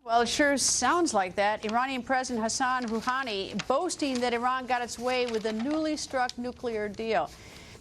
Well, it sure sounds like that. Iranian President Hassan Rouhani boasting that Iran got its way with a newly struck nuclear deal.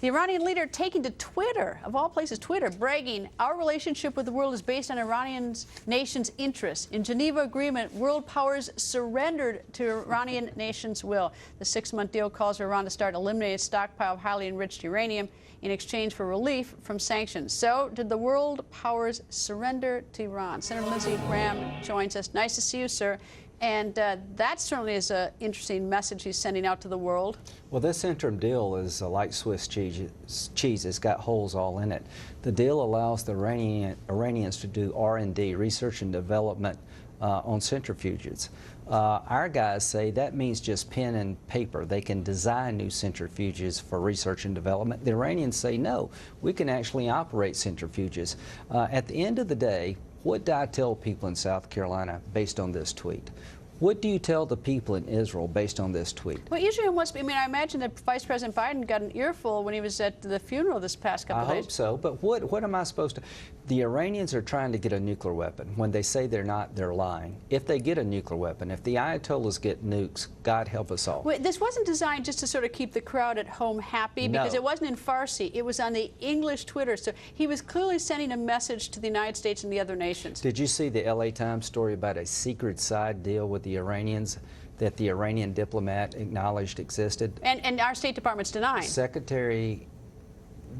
The Iranian leader taking to Twitter, of all places, Twitter, bragging, "Our relationship with the world is based on Iranian nation's interests. In Geneva Agreement, world powers surrendered to Iranian nation's will." The 6-month deal calls for Iran to start eliminating its stockpile of highly enriched uranium in exchange for relief from sanctions. So, did the world powers surrender to Iran? Senator Lindsey Graham joins us. Nice to see you, sir. And that certainly is an interesting message he's sending out to the world. Well, this interim deal is like Swiss cheese. It's got holes all in it. The deal allows the Iranians to do R&D, research and development, on centrifuges. Our guys say that means just pen and paper. They can design new centrifuges for research and development. The Iranians say, no, we can actually operate centrifuges. At the end of the day, what do I tell people in South Carolina based on this tweet? What do you tell the people in Israel based on this tweet? Well, Israel must be, I mean, I imagine that Vice President Biden got an earful when he was at the funeral this past couple of days. I hope so, but what am I supposed to? The Iranians are trying to get a nuclear weapon. When they say they're not, they're lying. If they get a nuclear weapon, if the Ayatollahs get nukes, God help us all. Well, this wasn't designed just to sort of keep the crowd at home happy, because it wasn't in Farsi. It was on the English Twitter. So he was clearly sending a message to the United States and the other nations. Did you see the LA Times story about a secret side deal with the Iranians that the Iranian diplomat acknowledged existed? And our State Department's denying. Secretary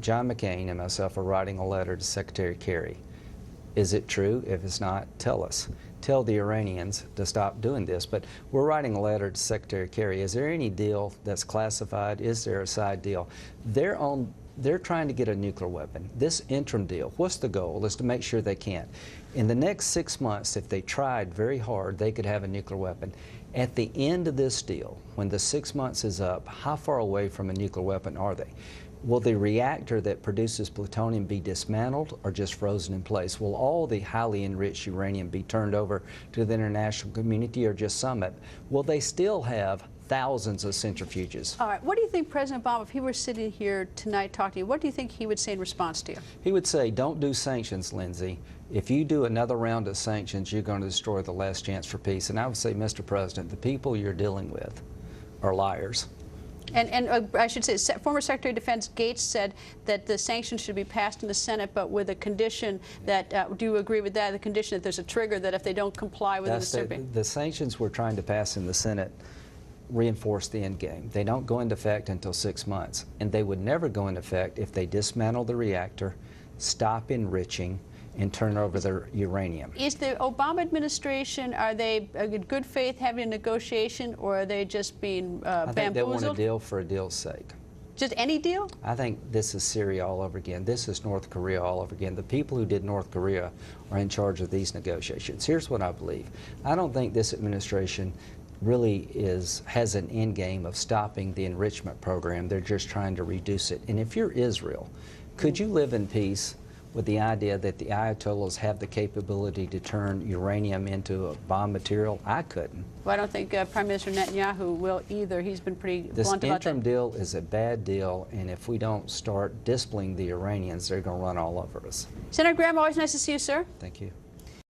John McCain and myself are writing a letter to Secretary Kerry. Is it true? If it's not, tell us. Tell the Iranians to stop doing this. But we're writing a letter to Secretary Kerry. Is there any deal that's classified? Is there a side deal? They're trying to get a nuclear weapon. This interim deal, what's the goal? Is to make sure they can't. In the next 6 months, if they tried very hard, they could have a nuclear weapon. At the end of this deal, when the 6 months is up, how far away from a nuclear weapon are they? Will the reactor that produces plutonium be dismantled or just frozen in place? Will all the highly enriched uranium be turned over to the international community or just some of it? Will they still have thousands of centrifuges? All right. What do you think President Obama, if he were sitting here tonight talking to you, what do you think he would say in response to you? He would say, don't do sanctions, Lindsey. If you do another round of sanctions, you're going to destroy the last chance for peace. And I would say, Mr. President, the people you're dealing with are liars. And I should say, former Secretary of Defense Gates said that the sanctions should be passed in the Senate, but with a condition that, do you agree with that, the condition that there's a trigger that if they don't comply with the sanctions we're trying to pass in the Senate reinforce the end game. They don't go into effect until 6 months, and they would never go into effect if they dismantle the reactor, stop enriching, and turn over their uranium. Is the Obama administration, are they in good faith having a negotiation, or are they just being bamboozled? I think they want a deal for a deal's sake. Just any deal? I think this is Syria all over again. This is North Korea all over again. The people who did North Korea are in charge of these negotiations. Here's what I believe. I don't think this administration really has an end game of stopping the enrichment program. They're just trying to reduce it. And if you're Israel, could you live in peace with the idea that the Ayatollahs have the capability to turn uranium into a bomb material? I couldn't. Well, I don't think Prime Minister Netanyahu will either. He's been pretty blunt about that. This interim deal is a bad deal, and if we don't start disciplining the Iranians, they're going to run all over us. Senator Graham, always nice to see you, sir. Thank you.